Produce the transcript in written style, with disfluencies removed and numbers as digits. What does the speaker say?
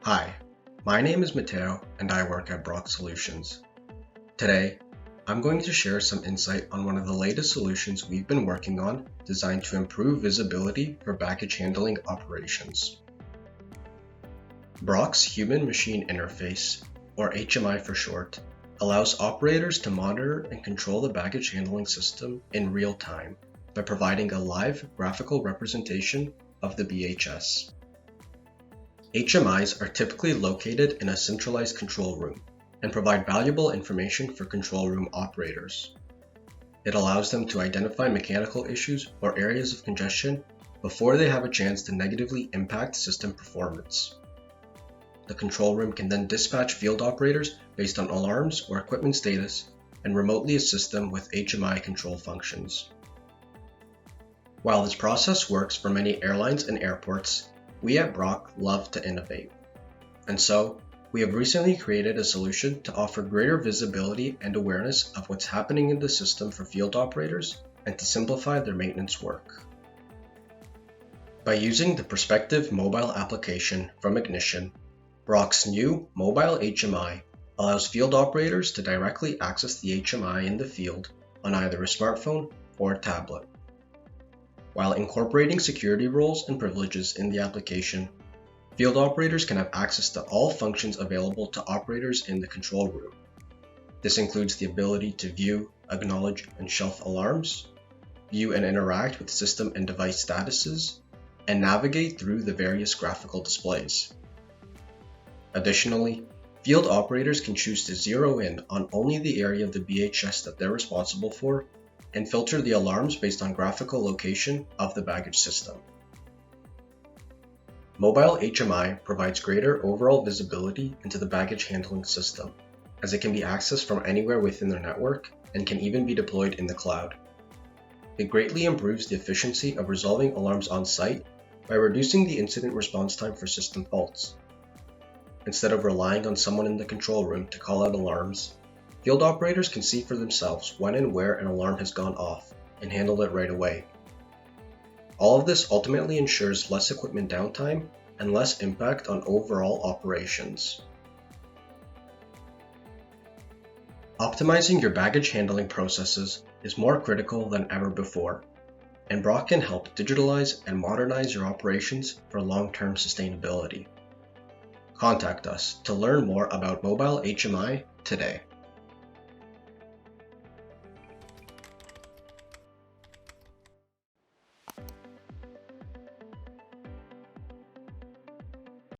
Hi, my name is Mateo and I work at Brock Solutions. Today, I'm going to share some insight on one of the latest solutions we've been working on designed to improve visibility for baggage handling operations. Brock's Human-Machine Interface, or HMI for short, allows operators to monitor and control the baggage handling system in real time by providing a live graphical representation of the BHS. HMIs are typically located in a centralized control room and provide valuable information for control room operators. It allows them to identify mechanical issues or areas of congestion before they have a chance to negatively impact system performance. The control room can then dispatch field operators based on alarms or equipment status and remotely assist them with HMI control functions. While this process works for many airlines and airports, we at Brock love to innovate. And so, we have recently created a solution to offer greater visibility and awareness of what's happening in the system for field operators and to simplify their maintenance work. By using the Perspective mobile application from Ignition, Brock's new Mobile HMI allows field operators to directly access the HMI in the field on either a smartphone or a tablet. While incorporating security roles and privileges in the application, field operators can have access to all functions available to operators in the control room. This includes the ability to view, acknowledge, and shelf alarms, view and interact with system and device statuses, and navigate through the various graphical displays. Additionally, field operators can choose to zero in on only the area of the BHS that they're responsible for and filter the alarms based on graphical location of the baggage system. Mobile HMI provides greater overall visibility into the baggage handling system, as it can be accessed from anywhere within their network and can even be deployed in the cloud. It greatly improves the efficiency of resolving alarms on site by reducing the incident response time for system faults. Instead of relying on someone in the control room to call out alarms, field operators can see for themselves when and where an alarm has gone off and handle it right away. All of this ultimately ensures less equipment downtime and less impact on overall operations. Optimizing your baggage handling processes is more critical than ever before, and Brock can help digitalize and modernize your operations for long-term sustainability. Contact us to learn more about Mobile HMI today.